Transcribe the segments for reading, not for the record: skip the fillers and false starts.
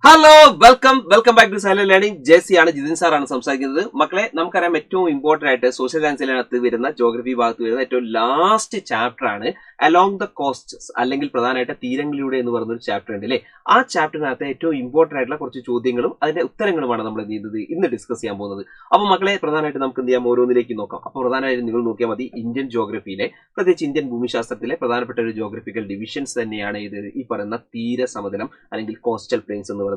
Hello welcome back to silent learning. Jessy ആണ്, ജിതിൻ സാറാണ് സംസാരിക്കുന്നത്. മക്കളെ, നമുക്കറിയാം ഏറ്റവും ഇമ്പോർട്ടന്റ് ആയിട്ട് സോഷ്യൽ സയൻസിനകത്ത് വരുന്ന ജോഗ്രഫി ഭാഗത്ത് വരുന്ന ഏറ്റവും ലാസ്റ്റ് ചാപ്റ്റർ ആണ് അലോങ് ദ കോസ്റ്റ്സ്, അല്ലെങ്കിൽ പ്രധാനമായിട്ട് തീരങ്ങളിലൂടെ എന്ന് പറയുന്ന ഒരു ചാപ്റ്റർ ഉണ്ട് അല്ലേ. ആ ചാപ്റ്ററിനകത്ത് ഏറ്റവും ഇമ്പോർട്ടന്റ് ആയിട്ടുള്ള കുറച്ച് ചോദ്യങ്ങളും അതിന്റെ ഉത്തരങ്ങളുമാണ് നമ്മൾ എന്ത് ചെയ്യുന്നത് ഇന്ന് ഡിസ്കസ് ചെയ്യാൻ പോകുന്നത്. അപ്പൊ മക്കളെ, പ്രധാനമായിട്ട് നമുക്ക് എന്ത് ചെയ്യാം, ഓരോന്നിലേക്ക് നോക്കാം. അപ്പൊ പ്രധാനമായിട്ട് നിങ്ങൾ നോക്കിയാൽ മതി, ഇന്ത്യൻ ജോഗ്രഫിയിലെ പ്രത്യേകിച്ച് ഇന്ത്യൻ ഭൂമിശാസ്ത്രത്തിലെ പ്രധാനപ്പെട്ട ഒരു ജോഗ്രഫിക്കൽ ഡിവിഷൻസ് തന്നെയാണ് ഇത് ഈ പറയുന്ന തീര സമതലം അല്ലെങ്കിൽ കോസ്റ്റൽ പ്ലെയിൻസ് എന്ന് പറയുന്നത്.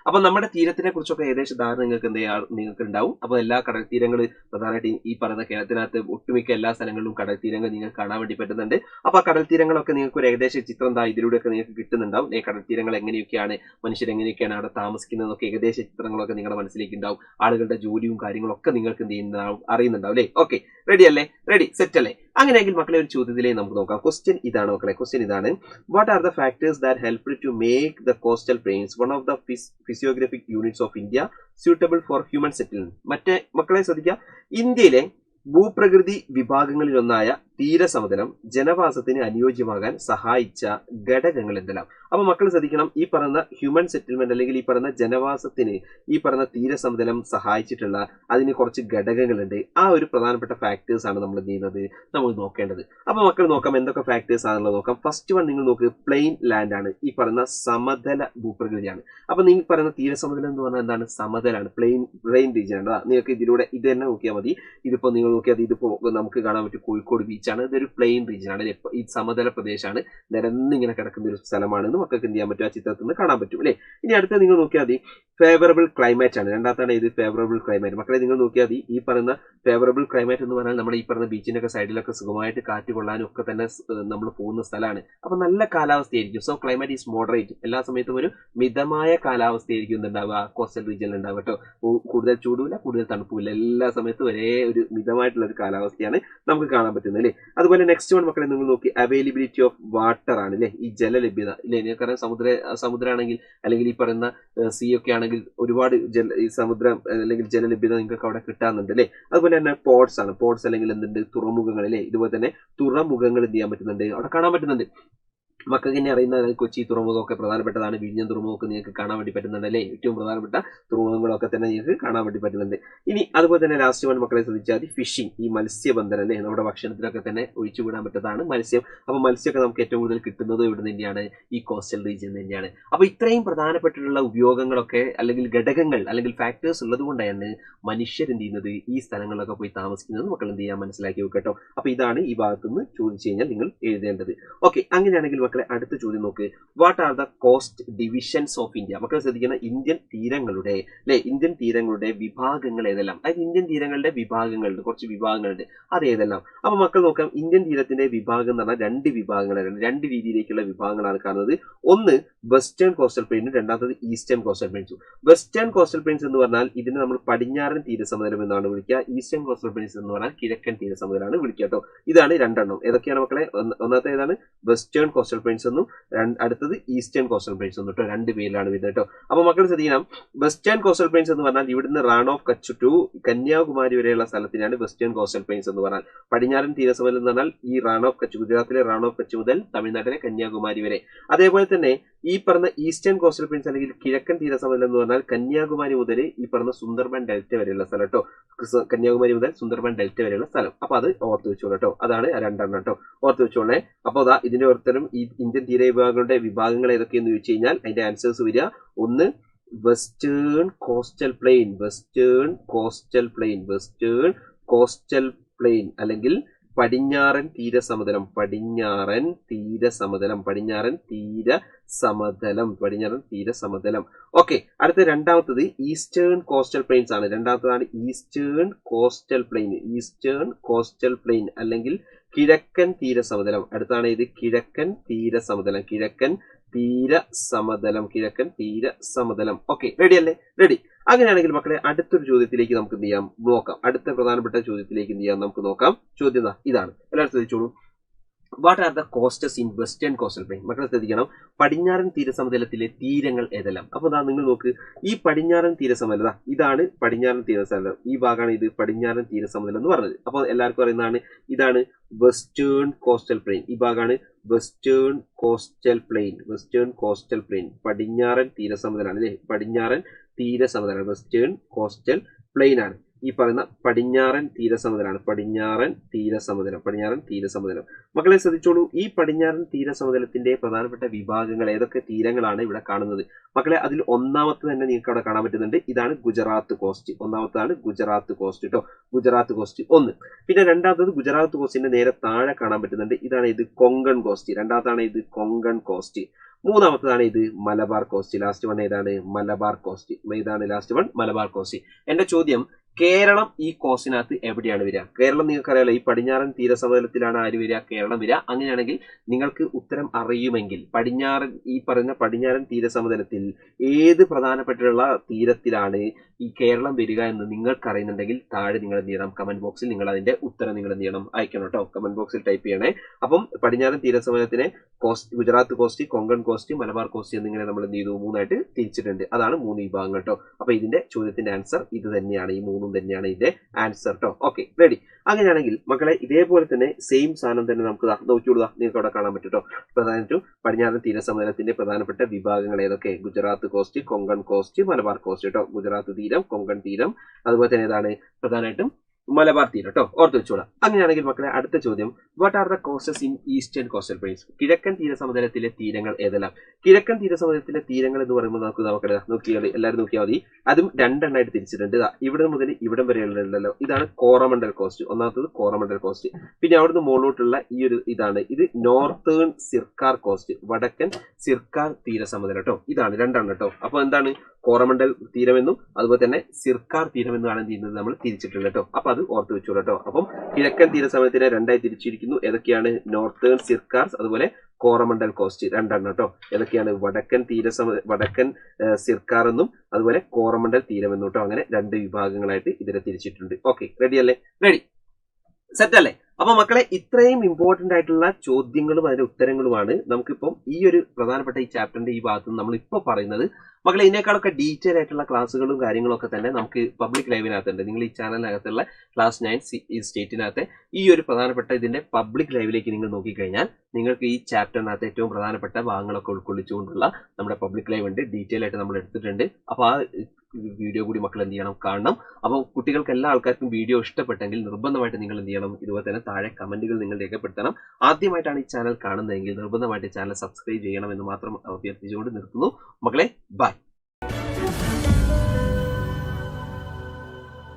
അപ്പൊ നമ്മുടെ തീരത്തിനെ കുറിച്ചൊക്കെ ഏകദേശം ധാരണ നിങ്ങൾക്ക് ഉണ്ടാവും. അപ്പൊ എല്ലാ കടൽ തീരങ്ങൾ പ്രധാനമായിട്ട് ഈ പറയുന്ന കേരളത്തിനകത്ത് ഒട്ടുമിക്ക എല്ലാ സ്ഥലങ്ങളിലും കടൽ തീരങ്ങൾ നിങ്ങൾക്ക് കാണാൻ വേണ്ടി പറ്റുന്നുണ്ട്. അപ്പൊ ആ കടൽ തീരങ്ങളൊക്കെ നിങ്ങൾക്ക് ഒരു ഏകദേശ ചിത്രം ഇതിലൂടെയൊക്കെ നിങ്ങൾക്ക് കിട്ടുന്നുണ്ടാവും. കടൽ തീരങ്ങൾ എങ്ങനെയൊക്കെയാണ്, മനുഷ്യർ എങ്ങനെയൊക്കെയാണ് അവിടെ താമസിക്കുന്നതൊക്കെ ഏകദേശ ചിത്രങ്ങളൊക്കെ നിങ്ങളുടെ മനസ്സിലേക്ക് ഉണ്ടാവും. ആളുകളുടെ ജോലിയും കാര്യങ്ങളൊക്കെ നിങ്ങൾക്ക് എന്ത് ചെയ്യുന്നുണ്ടാവും, അറിയുന്നുണ്ടാവും അല്ലേ. ഓക്കെ, റെഡി അല്ലേ? റെഡി, സെറ്റ് അല്ലേ? അങ്ങനെയെങ്കിൽ മക്കളെ, ഒരു ചോദ്യത്തിലേക്ക് നമുക്ക് നോക്കാം. ക്വസ്റ്റ്യൻ ഇതാണ് മക്കളെ, ക്വസ്റ്റ്യൻ ഇതാണ്: what are the factors that help to make the coastal plains one of the physiographic units of India suitable for human settlement? മറ്റേ മക്കളെ ശ്രദ്ധിക്കുക, ഇന്ത്യയിലെ ഭൂപ്രകൃതി വിഭാഗങ്ങളിലൊന്നായ തീരസമതലം ജനവാസത്തിന് അനുയോജ്യമാകാൻ സഹായിച്ച ഘടകങ്ങൾ എന്തെല്ലാം? അപ്പൊ മക്കൾ ശ്രദ്ധിക്കണം, ഈ പറയുന്ന ഹ്യൂമൻ സെറ്റിൽമെന്റ് അല്ലെങ്കിൽ ഈ പറയുന്ന ജനവാസത്തിന് ഈ പറയുന്ന തീരസമതലം സഹായിച്ചിട്ടുള്ള അതിന് കുറച്ച് ഘടകങ്ങളുണ്ട്. ആ ഒരു പ്രധാനപ്പെട്ട ഫാക്ടേഴ്സ് ആണ് നമ്മൾ എന്ത് ചെയ്യുന്നത്, നമ്മൾ നോക്കേണ്ടത്. അപ്പൊ മക്കൾ നോക്കാം എന്തൊക്കെ ഫാക്ടേഴ്സ് ആണെന്നുള്ളത് നോക്കാം. ഫസ്റ്റ് വൺ നിങ്ങൾ നോക്ക്, പ്ലെയിൻ ലാൻഡ് ആണ്, ഈ പറയുന്ന സമതല ഭൂപ്രകൃതിയാണ്. അപ്പൊ നിങ്ങൾ പറയുന്ന തീരസമതലം എന്ന് പറഞ്ഞാൽ എന്താണ്? സമതലാണ്, പ്ലെയിൻ റീജിയൻ ആണ്. നിങ്ങൾക്ക് ഇതിലൂടെ ഇത് തന്നെ നോക്കിയാൽ മതി. ഇതിപ്പോ നിങ്ങൾ നോക്കിയാൽ ഇതിപ്പോ നമുക്ക് കാണാൻ പറ്റും കോഴിക്കോട് ബീച്ചാണ്. ഇതൊരു പ്ലെയിൻ റീജിയൻ ആണ്, ഈ സമതല പ്രദേശമാണ്, നിരന്നിങ്ങനെ കിടക്കുന്ന ഒരു സ്ഥലമാണെന്ന് മക്കൾക്ക് എന്ത് ചെയ്യാൻ പറ്റും, ആ ചിത്രത്തിൽ നിന്ന് കാണാൻ പറ്റും അല്ലെ. ഇനി അടുത്ത നിങ്ങൾ നോക്കിയാൽ മതി, ഫേവറബിൾ ക്ലൈമറ്റ് ആണ്. രണ്ടാമത്താണ് ഇത് ഫേവറബിൾ ക്ലൈമറ്റ്. മക്കളെ നിങ്ങൾ നോക്കിയാൽ മതി, ഈ പറയുന്ന ഫേവറബിൾ ക്ലൈമറ്റ് എന്ന് പറഞ്ഞാൽ നമ്മുടെ ഈ പറഞ്ഞ ബീച്ചിന്റെ ഒക്കെ സൈഡിലൊക്കെ സുഖമായിട്ട് കാറ്റ് കൊള്ളാനും ഒക്കെ തന്നെ നമ്മൾ പോകുന്ന സ്ഥലമാണ്. അപ്പൊ നല്ല കാലാവസ്ഥയായിരിക്കും. സോ ക്ലൈമറ്റ് ഈസ് മോഡറേറ്റ്, എല്ലാ സമയത്തും ഒരു മിതമായ കാലാവസ്ഥയായിരിക്കും ഉണ്ടാവുക കോസ്റ്റൽ റീജിയനിൽ ഉണ്ടാവുക കേട്ടോ. കൂടുതൽ ചൂടുമില്ല, കൂടുതൽ തണുപ്പില്ല, എല്ലാ സമയത്തും ഒരേ ഒരു മിതമായിട്ടുള്ള ഒരു കാലാവസ്ഥയാണ് നമുക്ക് കാണാൻ പറ്റുന്നത് അല്ലേ. അതുപോലെ നെക്സ്റ്റ് വൺ മക്കളെ നിങ്ങൾ നോക്കി, അവൈലബിലിറ്റി ഓഫ് വാട്ടർ ആണ് അല്ലെ, ഈ ജലലഭ്യത ഇല്ലേ. നിങ്ങൾക്കറിയാം സമുദ്രമാണെങ്കിൽ അല്ലെങ്കിൽ ഈ പറയുന്ന സീ ഒക്കെ ആണെങ്കിൽ ഒരുപാട് ഈ സമുദ്രം അല്ലെങ്കിൽ ജലലഭ്യത നിങ്ങൾക്ക് അവിടെ കിട്ടാറുണ്ട് അല്ലെ. അതുപോലെ തന്നെ പോർട്സ് ആണ്, പോർട്സ് അല്ലെങ്കിൽ എന്തുണ്ട്, തുറമുഖങ്ങൾ അല്ലെ. ഇതുപോലെ തന്നെ തുറമുഖങ്ങൾ എന്ത് ചെയ്യാൻ പറ്റുന്നുണ്ട്, അവിടെ കാണാൻ പറ്റുന്നുണ്ട്. മക്കൾക്ക് തന്നെ അറിയുന്ന കൊച്ചി തുറമുഖമൊക്കെ പ്രധാനപ്പെട്ടതാണ്. വിഴിഞ്ഞം തുറമുഖമൊക്കെ നിങ്ങൾക്ക് കാണാൻ വേണ്ടി പറ്റുന്നുണ്ട് അല്ലേ. ഏറ്റവും പ്രധാനപ്പെട്ട തുറമുഖങ്ങളൊക്കെ തന്നെ നിങ്ങൾക്ക് കാണാൻ വേണ്ടി പറ്റുന്നുണ്ട്. ഇനി അതുപോലെ തന്നെ ലാസ്റ്റ് വൺ മക്കളെ ശ്രദ്ധിച്ചാൽ ഫിഷിംഗ്, ഈ മത്സ്യബന്ധനം അല്ലേ. നമ്മുടെ ഭക്ഷണത്തിലൊക്കെ തന്നെ ഒഴിച്ചു വിടാൻ പറ്റുന്നതാണ് മത്സ്യം. അപ്പൊ മത്സ്യമൊക്കെ നമുക്ക് ഏറ്റവും കൂടുതൽ കിട്ടുന്നത് ഇവിടെ തന്നെയാണ്, ഈ കോസ്റ്റൽ റീജിയൻ തന്നെയാണ്. അപ്പൊ ഇത്രയും പ്രധാനപ്പെട്ടിട്ടുള്ള ഉപയോഗങ്ങളൊക്കെ അല്ലെങ്കിൽ ഘടകങ്ങൾ അല്ലെങ്കിൽ ഫാക്ടേഴ്സ് ഉള്ളത് കൊണ്ടാണ് മനുഷ്യർ എന്ത് ചെയ്യുന്നത്, ഈ സ്ഥലങ്ങളിലൊക്കെ പോയി താമസിക്കുന്നത്. മക്കൾ എന്ത് ചെയ്യാൻ മനസ്സിലാക്കി വെക്കട്ടോ. അപ്പൊ ഇതാണ് ഈ ഭാഗത്തുനിന്ന് ചോദിച്ചു കഴിഞ്ഞാൽ നിങ്ങൾ എഴുതേണ്ടത്. ഓക്കെ, അങ്ങനെയാണെങ്കിൽ മക്കളെ അടുത്ത ചോദ്യം നോക്ക്, what are the cost divisions of India? മക്കൾ ശ്രദ്ധിക്കുന്ന ഇന്ത്യൻ തീരങ്ങളുടെ ഇന്ത്യൻ തീരങ്ങളുടെ വിഭാഗങ്ങൾ ഏതെല്ലാം? അതായത് ഇന്ത്യൻ തീരങ്ങളുടെ വിഭാഗങ്ങളുണ്ട്, കുറച്ച് വിഭാഗങ്ങളുണ്ട്, അത് ഏതെല്ലാം? അപ്പൊ മക്കൾ നോക്കാം, ഇന്ത്യൻ തീരത്തിന്റെ വിഭാഗം എന്ന് പറഞ്ഞാൽ രണ്ട് വിഭാഗങ്ങളാണ്, രണ്ട് രീതിയിലേക്കുള്ള വിഭാഗങ്ങളാണ് കാണുന്നത്. ഒന്ന് വെസ്റ്റേൺ കോസ്റ്റൽ പ്ലെയിനും രണ്ടാമത് ഈസ്റ്റേൺ കോസ്റ്റൽ പ്ലെയിൻസും. വെസ്റ്റേൺ കോസ്റ്റൽ പ്ലെയിൻസ് എന്ന് പറഞ്ഞാൽ ഇതിനെ നമ്മൾ പടിഞ്ഞാറൻ തീരസമതലം എന്നാണ് വിളിക്കുക. ഈസ്റ്റേൺ കോസ്റ്റൽ പ്ലെയിൻസ് എന്ന് പറഞ്ഞാൽ കിഴക്കൻ തീരസമതലമാണ് വിളിക്കുക കേട്ടോ. ഇതാണ് രണ്ടെണ്ണം. ഏതൊക്കെയാണ് മക്കളെ? ഒന്നാമത്തെ ഏതാണ്? വെസ്റ്റേൺ കോസ്റ്റൽ പ്ലെയിൻസ് എന്നും അടുത്തത് ഈസ്റ്റേൺ കോസ്റ്റൽ പ്ലെയിൻസ് എന്നും കേട്ടോ. രണ്ട് പേരിലാണ് വരുന്നത് കേട്ടോ. അപ്പൊ മക്കൾ ശ്രദ്ധിക്കണം, വെസ്റ്റേൺ കോസ്റ്റൽ പ്ലെയിൻസ് എന്ന് പറഞ്ഞാൽ ഇവിടുന്ന് റാൺ ഓഫ് കച്ച് ടു കന്യാകുമാരി വരെയുള്ള സ്ഥലത്തിനാണ് വെസ്റ്റേൺ കോസ്റ്റൽ പ്ലെയിൻസ് എന്ന് പറഞ്ഞാൽ. പടിഞ്ഞാറൻ തീരസമതലം എന്ന് പറഞ്ഞാൽ ഈ റാൺ ഓഫ് കച്ച്, ഗുജറാത്തിലെ റാൺ ഓഫ് കച്ച് മുതൽ തമിഴ്നാട്ടിലെ കന്യാകുമാരി വരെ. അതേപോലെ തന്നെ ഈ പറഞ്ഞ ഈസ്റ്റേൺ കോസ്റ്റൽ പ്ലെയിൻസ് അല്ലെങ്കിൽ കിഴക്കൻ തീരസമതലം എന്ന് പറഞ്ഞാൽ കന്യാകുമാരി മുതൽ ഈ പറഞ്ഞ സുന്ദർബൻ ഡെൽറ്റ വരെയുള്ള സ്ഥലം കേട്ടോ. കന്യാകുമാരി മുതൽ സുന്ദർബൻ ഡെൽറ്റ വരെയുള്ള സ്ഥലം. അപ്പൊ അത് ഓർത്ത് വെച്ചോളൂ കേട്ടോ. അതാണ് രണ്ടെണ്ണം കേട്ടോ, ഓർത്ത് വെച്ചോളേ. അപ്പൊ അതാ ഇതിന്റെ ഓരോരുത്തരും ഈ ഇന്ത്യൻ തീരവിഭാഗങ്ങളുടെ വിഭാഗങ്ങൾ ഏതൊക്കെയെന്ന് ചോദിച്ചു കഴിഞ്ഞാൽ അതിന്റെ ആൻസേഴ്സ് വരിക: ഒന്ന് western coastal plain, western coastal plain, western coastal plain അല്ലെങ്കിൽ പടിഞ്ഞാറൻ തീരസമതലം, പടിഞ്ഞാറൻ തീരസമതലം, പടിഞ്ഞാറൻ തീരസമതലം, പടിഞ്ഞാറൻ തീരസമതലം. ഓക്കെ, അടുത്ത രണ്ടാമത്തത് ഈസ്റ്റേൺ കോസ്റ്റൽ പ്ലെയിൻസ് ആണ്. രണ്ടാമത്തതാണ് eastern coastal plain, eastern coastal plain അല്ലെങ്കിൽ കിഴക്കൻ തീരസമതലം. അടുത്താണ് ഇത് കിഴക്കൻ തീരസമതലം, കിഴക്കൻ തീരസമതലം, കിഴക്കൻ തീരസമതലം. ഓക്കെ, റെഡി അല്ലേ? റെഡി. അങ്ങനെയാണെങ്കിൽ മക്കളെ അടുത്തൊരു ചോദ്യത്തിലേക്ക് നമുക്ക് എന്ത് ചെയ്യാം, നോക്കാം. അടുത്ത പ്രധാനപ്പെട്ട ചോദ്യത്തിലേക്ക് എന്ത് ചെയ്യാം, നമുക്ക് നോക്കാം. ചോദ്യം ഇതാണ്, എല്ലാവരും ശ്രദ്ധിച്ചോളൂ. What are the coasts in western coastal plain? മക്കളെ ശ്രദ്ധിക്കണം, പടിഞ്ഞാറൻ തീരസമതലത്തിലെ തീരങ്ങൾ ഏതെല്ലാം? അപ്പോൾ നിങ്ങൾ നോക്ക്, ഈ പടിഞ്ഞാറൻ തീരസമതലം ഇതാണ് പടിഞ്ഞാറൻ തീരസമതലം, ഈ ഭാഗമാണ് ഇത് പടിഞ്ഞാറൻ തീരസമതലം എന്ന് പറഞ്ഞത്. അപ്പോൾ എല്ലാവർക്കും അറിയുന്നതാണ് ഇതാണ് വെസ്റ്റേൺ കോസ്റ്റൽ പ്ലെയിൻ, ഈ ഭാഗമാണ് western coastal plain. Western coastal plain പടിഞ്ഞാറൻ തീരസമതലാണ് അല്ലേ, പടിഞ്ഞാറൻ തീരസമതലം വെസ്റ്റേൺ കോസ്റ്റൽ പ്ലെയിൻ ആണ്. ഈ പറയുന്ന പടിഞ്ഞാറൻ തീരസമതലാണ്, പടിഞ്ഞാറൻ തീരസമതലം. മക്കളെ ശ്രദ്ധിച്ചോളൂ, ഈ പടിഞ്ഞാറൻ തീരസമതലത്തിന്റെ പ്രധാനപ്പെട്ട വിഭാഗങ്ങൾ ഏതൊക്കെ തീരങ്ങളാണ് ഇവിടെ കാണുന്നത്? മക്കളെ അതിൽ ഒന്നാമത്തെ തന്നെ നിങ്ങൾക്ക് അവിടെ കാണാൻ പറ്റുന്നുണ്ട്, ഇതാണ് ഗുജറാത്ത് കോസ്റ്റ്. ഒന്നാമത്താണ് ഗുജറാത്ത് കോസ്റ്റ് കേട്ടോ, ഗുജറാത്ത് കോസ്റ്റ് 1. പിന്നെ രണ്ടാമത്തത് ഗുജറാത്ത് കോസ്റ്റിന്റെ നേരെ താഴെ കാണാൻ പറ്റുന്നുണ്ട്, ഇതാണ് ഇത് കൊങ്കൺ കോസ്റ്റ്. രണ്ടാമത്താണ് ഇത് കൊങ്കൺ കോസ്റ്റ്. മൂന്നാമത്തതാണ് ഇത് മലബാർ കോസ്റ്റ്. ലാസ്റ്റ് വൺ ഏതാണ്? മലബാർ കോസ്റ്റ്. ഇതാണ് ലാസ്റ്റ് വൺ, മലബാർ കോസ്റ്റ്. എന്റെ ചോദ്യം, കേരളം ഈ കോസ്റ്റിനകത്ത് എവിടെയാണ് വരിക? കേരളം നിങ്ങൾക്കറിയാലോ, ഈ പടിഞ്ഞാറൻ തീരസമതലത്തിലാണ് ആര് വരിക? കേരളം വരിക. അങ്ങനെയാണെങ്കിൽ നിങ്ങൾക്ക് ഉത്തരം അറിയുമെങ്കിൽ ഈ പറഞ്ഞ പടിഞ്ഞാറൻ തീരസമതലത്തിൽ ഏത് പ്രധാനപ്പെട്ടുള്ള തീരത്തിലാണ് ഈ കേരളം വരിക എന്ന് നിങ്ങൾക്ക് അറിയുന്നുണ്ടെങ്കിൽ താഴെ നിങ്ങൾ എന്ത് ചെയ്യണം? കമന്റ് ബോക്സിൽ നിങ്ങൾ അതിന്റെ ഉത്തരം നിങ്ങൾ എന്ത് ചെയ്യണം? അയക്കണം കേട്ടോ. കമന്റ് ബോക്സിൽ ടൈപ്പ് ചെയ്യണേ. അപ്പം പടിഞ്ഞാറൻ തീരസമതലത്തിനെ Gujarat coast, Konkan coast, Malabar coast എന്നിങ്ങനെ നമ്മൾ എന്ത് ചെയ്തു? 3 ആയിട്ട് തിരിച്ചിട്ടുണ്ട്. അതാണ് 3 വിഭാഗങ്ങൾ കേട്ടോ. അപ്പൊ ഇതിന്റെ ചോദ്യത്തിന്റെ ആൻസർ ഇത് തന്നെയാണ്, ഈ 3 തന്നെയാണ് ഇതിന്റെ ആൻസർ കേട്ടോ. Okay, ready. അങ്ങനെയാണെങ്കിൽ മക്കളെ ഇതേപോലെ തന്നെ സെയിം സാധനം തന്നെ നമുക്ക് നോക്കിയോളൂ, നിങ്ങൾക്ക് അവിടെ കാണാൻ പറ്റും കേട്ടോ. പ്രധാനമായിട്ടും പടിഞ്ഞാറൻ തീരസമതലത്തിന്റെ പ്രധാനപ്പെട്ട വിഭാഗങ്ങൾ ഏതൊക്കെ? Gujarat coast, Konkan coast, Malabar cost കേട്ടോ. ഗുജറാത്ത് തീരം, കൊങ്കൺ തീരം, അതുപോലെ തന്നെ ഏതാണ് പ്രധാനമായിട്ടും മലബാർ തീരം കേട്ടോ. ഓർത്ത് വെച്ചോളാം. അങ്ങനെയാണെങ്കിൽ മക്കളെ അടുത്ത ചോദ്യം, what are the coasts in eastern coastal planes? കിഴക്കൻ തീരസമതലത്തിലെ തീരങ്ങൾ ഏതെല്ലാം? കിഴക്കൻ തീരസമതലത്തിലെ തീരങ്ങൾ എന്ന് പറയുമ്പോൾ നമുക്ക് നോക്കിയാൽ എല്ലാവരും നോക്കിയാൽ മതി, അതും 2 എണ്ണമായിട്ട് തിരിച്ചിട്ടുണ്ട്. ഇവിടെ മുതൽ ഇവിടം വരെയുള്ളല്ലോ, ഇതാണ് കോറമണ്ടൽ കോസ്റ്റ്. ഒന്നാമത്തത് കോറമണ്ടൽ കോസ്റ്റ്. പിന്നെ അവിടുന്ന് മുകളിലോട്ടുള്ള ഈ ഒരു ഇത് നോർത്തേൺ സിർക്കാർ കോസ്റ്റ്, വടക്കൻ സിർക്കാർ തീരസമതലം കേട്ടോ. ഇതാണ് 2 എണ്ണം കേട്ടോ. അപ്പൊ എന്താണ്? കോറമണ്ടൽ തീരമെന്നും അതുപോലെ തന്നെ സിർക്കാർ തീരമെന്നുമാണ് എന്ത് ചെയ്യുന്നത്? നമ്മൾ തിരിച്ചിട്ടുണ്ട് കേട്ടോ. അപ്പൊ അത് ഓർത്ത് വെച്ചോളൂ കേട്ടോ. അപ്പം കിഴക്കൻ തീരസമതലത്തിനെ 2ആയി തിരിച്ചിരിക്കുന്നു. ഏതൊക്കെയാണ്? നോർത്തേൺ സിർക്കാർ, അതുപോലെ കോറമണ്ടൽ കോസ്റ്റ് 2 എണ്ണം കേട്ടോ. ഏതൊക്കെയാണ്? വടക്കൻ സിർക്കാർ എന്നും അതുപോലെ കോറമണ്ടൽ തീരമെന്നും കേട്ടോ. അങ്ങനെ 2 വിഭാഗങ്ങളായിട്ട് ഇതിനെ തിരിച്ചിട്ടുണ്ട്. ഓക്കെ, റെഡി അല്ലേ? റെഡി, സെറ്റ് അല്ലേ? അപ്പൊ മക്കളെ ഇത്രയും ഇമ്പോർട്ടന്റ് ആയിട്ടുള്ള ചോദ്യങ്ങളും അതിന്റെ ഉത്തരങ്ങളുമാണ് നമുക്കിപ്പം ഈ ഒരു പ്രധാനപ്പെട്ട ഈ ചാപ്റ്ററിന്റെ ഈ ഭാഗത്ത് നമ്മൾ ഇപ്പൊ പറയുന്നത്. മക്കളെ ഇതിനേക്കാളൊക്കെ ഡീറ്റെയിൽ ആയിട്ടുള്ള ക്ലാസ്സുകളും കാര്യങ്ങളൊക്കെ തന്നെ നമുക്ക് പബ്ലിക് ലൈവിനകത്തുണ്ട്. നിങ്ങൾ ഈ ചാനലിനകത്തുള്ള ക്ലാസ് 9 സ്റ്റേറ്റിനകത്തെ ഈ ഒരു പ്രധാനപ്പെട്ട ഇതിന്റെ പബ്ലിക് ലൈവിലേക്ക് നിങ്ങൾ നോക്കിക്കഴിഞ്ഞാൽ നിങ്ങൾക്ക് ഈ ചാപ്റ്ററിനകത്ത് ഏറ്റവും പ്രധാനപ്പെട്ട ഭാഗങ്ങളൊക്കെ ഉൾക്കൊള്ളിച്ചുകൊണ്ടുള്ള നമ്മുടെ പബ്ലിക് ലൈവ് ഉണ്ട്. ഡീറ്റെയിൽ ആയിട്ട് നമ്മൾ എടുത്തിട്ടുണ്ട്. അപ്പൊ ആ വീഡിയോ കൂടി മക്കൾ എന്ത് ചെയ്യണം? കാണണം. അപ്പോൾ കുട്ടികൾക്ക് എല്ലാ ആൾക്കാർക്കും വീഡിയോ ഇഷ്ടപ്പെട്ടെങ്കിൽ നിർബന്ധമായിട്ട് നിങ്ങൾ എന്ത് ചെയ്യണം? ഇതുപോലെ തന്നെ താഴെ കമന്റുകൾ നിങ്ങൾ രേഖപ്പെടുത്തണം. ആദ്യമായിട്ടാണ് ഈ ചാനൽ കാണുന്നതെങ്കിൽ നിർബന്ധമായിട്ട് ചാനൽ സബ്സ്ക്രൈബ് ചെയ്യണം എന്ന് മാത്രം അഭ്യർത്ഥിച്ചുകൊണ്ട് നിർത്തുന്നു. മക്കളെ ബൈ.